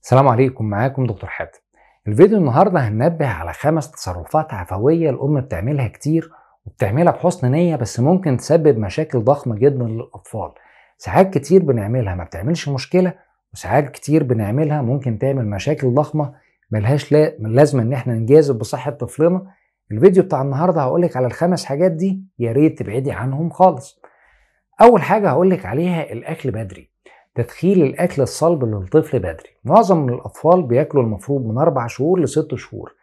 السلام عليكم، معاكم دكتور حاتم. الفيديو النهارده هننبه على 5 تصرفات عفوية الأم بتعملها كتير وبتعملها بحسن نية، بس ممكن تسبب مشاكل ضخمة جدا للأطفال. ساعات كتير بنعملها ما بتعملش مشكلة، وساعات كتير بنعملها ممكن تعمل مشاكل ضخمة ملهاش لازمة إن احنا نجازف بصحة طفلنا. الفيديو بتاع النهارده هقولك على ال5 حاجات دي يا ريت تبعدي عنهم خالص. أول حاجة هقولك عليها الأكل بدري. تدخيل الأكل الصلب للطفل بدري. معظم الأطفال بياكلوا المفروض من 4 شهور ل6 شهور.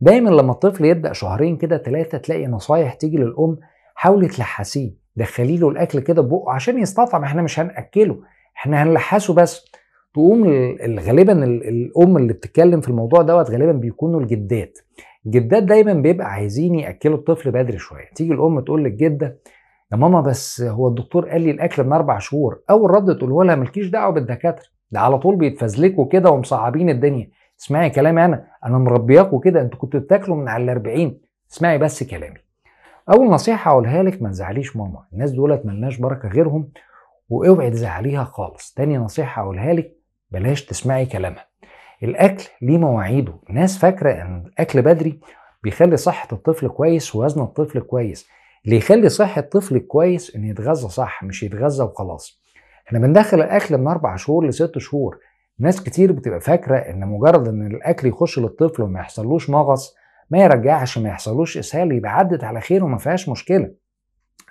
دايما لما الطفل يبدأ شهرين كده 3 تلاقي نصايح تيجي للأم: حاولي تلحسيه، دخلي له الأكل كده بقه عشان يستطعم، احنا مش هنأكله، احنا هنلحسه بس. تقوم غالبا الأم اللي بتتكلم في الموضوع دوت غالبا بيكونوا الجدات. الجدات دايما بيبقى عايزين يأكلوا الطفل بدري شوية. تيجي الأم تقول للجدة: يا ماما بس هو الدكتور قال لي الاكل من 4 شهور. اول رد تقوله لها: مالكيش دعوه بالدكاتره، ده على طول بيتفزلكوا كده ومصعبين الدنيا. اسمعي كلامي، انا مربياكوا كده، انتوا كنتوا بتاكلوا من على ال40. اسمعي بس كلامي. اول نصيحه اقولها لك: ما تزعليش ماما، الناس دولت ملناش بركه غيرهم، واوعي تزعليها خالص. تاني نصيحه اقولها لك: بلاش تسمعي كلامها. الاكل ليه مواعيده. الناس فاكره ان الاكل بدري بيخلي صحه الطفل كويس ووزن الطفل كويس. اللي يخلي صحة الطفل كويس ان يتغذى صح، مش يتغذى وخلاص. احنا بندخل الاكل من 4 شهور ل6 شهور. ناس كتير بتبقى فاكرة ان مجرد ان الاكل يخش للطفل وما يحصلوش مغص، ما يرجعش، ما يحصلوش اسهال، يبقى عدت على خير وما فيهاش مشكلة.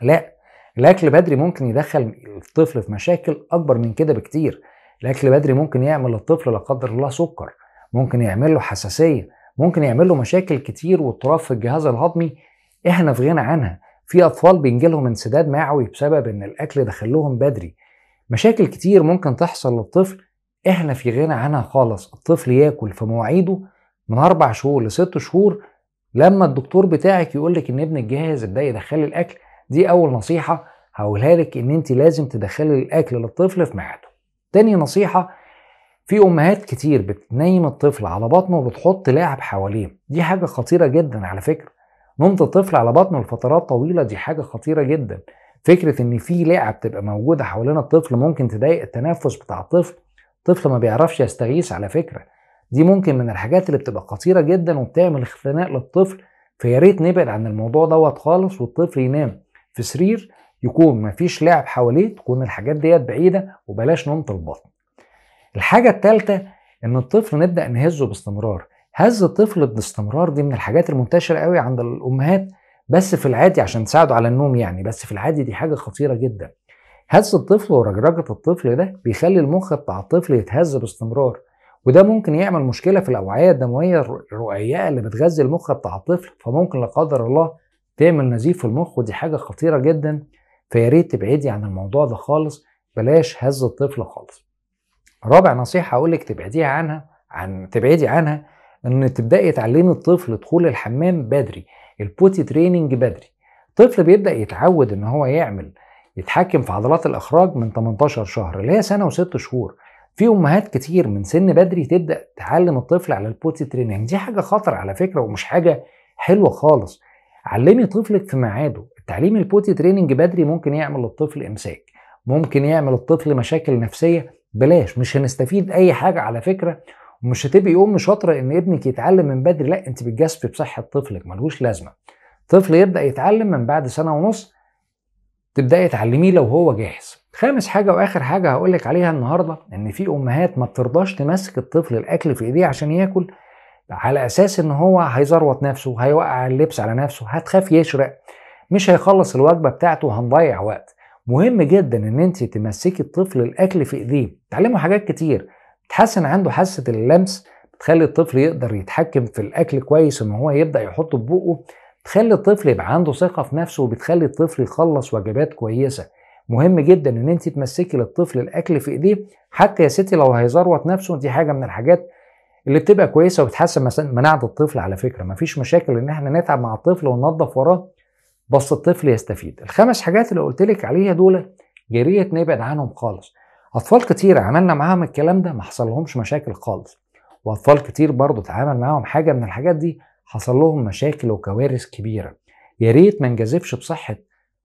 لا، الاكل بدري ممكن يدخل الطفل في مشاكل اكبر من كده بكتير. الاكل بدري ممكن يعمل للطفل لا قدر الله سكر، ممكن يعمل له حساسية، ممكن يعمل له مشاكل كتير واضطراب في الجهاز الهضمي احنا في غنى عنها. في اطفال بينجيلهم انسداد معوي بسبب ان الاكل دخلهم بدري. مشاكل كتير ممكن تحصل للطفل احنا في غنى عنها خالص. الطفل ياكل في مواعيده من 4 شهور ل6 شهور. لما الدكتور بتاعك يقولك ان ابنك جاهز ابدأي دخلي الاكل. دي اول نصيحة هقولها لك، ان انت لازم تدخلي الاكل للطفل في ميعاده. تاني نصيحة: في امهات كتير بتنيم الطفل على بطنه وبتحط لعب حواليه. دي حاجة خطيرة جدا على فكرة. نومة الطفل على بطنه لفترات طويلة دي حاجة خطيرة جدا. فكرة ان في لعب تبقى موجودة حوالين الطفل ممكن تضايق التنفس بتاع الطفل. الطفل ما بيعرفش يستغيث على فكرة. دي ممكن من الحاجات اللي بتبقى خطيرة جدا وبتعمل اختناق للطفل. فيا ريت نبعد عن الموضوع دوت خالص، والطفل ينام في سرير يكون مفيش لعب حواليه، تكون الحاجات ديت بعيدة، وبلاش نومة البطن. الحاجة التالتة: ان الطفل نبدأ نهزه باستمرار. هز الطفل باستمرار دي من الحاجات المنتشرة قوي عند الامهات، بس في العادي عشان تساعده على النوم يعني، بس في العادي دي حاجة خطيرة جدا. هز الطفل ورجرجة الطفل ده بيخلي المخ بتاع الطفل يتهز باستمرار، وده ممكن يعمل مشكلة في الأوعية الدموية الرئيئة اللي بتغذي المخ بتاع الطفل، فممكن لا قدر الله تعمل نزيف في المخ، ودي حاجة خطيرة جدا. فياريت تبعدي عن الموضوع ده خالص، بلاش هز الطفل خالص. رابع نصيحة أقولك تبعدي عنها: إن تبدأي تعلمي الطفل دخول الحمام بدري، البوتي تريننج بدري. الطفل بيبدأ يتعود إن هو يتحكم في عضلات الإخراج من 18 شهر، اللي هي سنة و6 شهور. في أمهات كتير من سن بدري تبدأ تعلم الطفل على البوتي تريننج. دي حاجة خطر على فكرة ومش حاجة حلوة خالص. علمي طفلك في ميعاده. التعليم البوتي تريننج بدري ممكن يعمل للطفل إمساك، ممكن يعمل للطفل مشاكل نفسية. بلاش، مش هنستفيد اي حاجه على فكره، ومش هتبقي ام شاطره ان ابنك يتعلم من بدري. لا، انت بتجازفي بصحه طفلك، ملهوش لازمه. طفل يبدا يتعلم من بعد سنه ونص، تبداي تعلميه لو هو جاهز. خامس حاجه واخر حاجه هقولك عليها النهارده: ان في امهات ما بترضاش تمسك الطفل الاكل في ايديه عشان ياكل، على اساس ان هو هيزروت نفسه، هيوقع اللبس على نفسه، هتخاف يشرق، مش هيخلص الوجبه بتاعته، هنضيع وقت. مهم جدا ان انت تمسكي الطفل الاكل في ايديه. تعلمه حاجات كتير تحسن عنده حاسه اللمس، بتخلي الطفل يقدر يتحكم في الاكل كويس، ان هو يبدا يحطه في بقه، بتخلي الطفل يبقى عنده ثقه في نفسه، وبتخلي الطفل يخلص وجبات كويسه. مهم جدا ان انت تمسكي للطفل الاكل في ايديه. حتى يا ستي لو هيزروت نفسه، دي حاجه من الحاجات اللي بتبقى كويسه وبتحسن مناعه الطفل على فكره. مفيش مشاكل ان احنا نتعب مع الطفل وننظف وراه، بس الطفل يستفيد. ال5 حاجات اللي قلتلك عليها دول يا ريت نبعد عنهم خالص. اطفال كتير عملنا معاهم الكلام ده ما حصلهمش مشاكل خالص، واطفال كتير برضو اتعامل معاهم حاجه من الحاجات دي حصل لهم مشاكل وكوارث كبيره. يا ريت ما نجازفش بصحه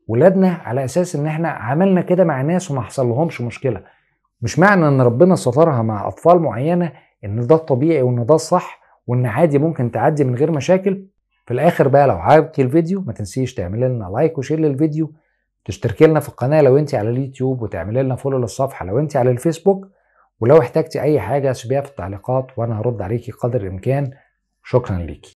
ولادنا على اساس ان احنا عملنا كده مع ناس وما حصل لهمش مشكله. مش معنى ان ربنا سترها مع اطفال معينه ان ده الطبيعي وان ده الصح وان عادي ممكن تعدي من غير مشاكل. في الاخر بقى لو عجبك الفيديو ما تنسيش تعمل لنا لايك وشير للفيديو، تشتركي لنا في القناة لو انت على اليوتيوب، وتعملي لنا فولو للصفحة لو انت على الفيسبوك. ولو احتجتي اي حاجة سيبيها في التعليقات وانا هرد عليكي قدر الامكان. شكرا ليكي.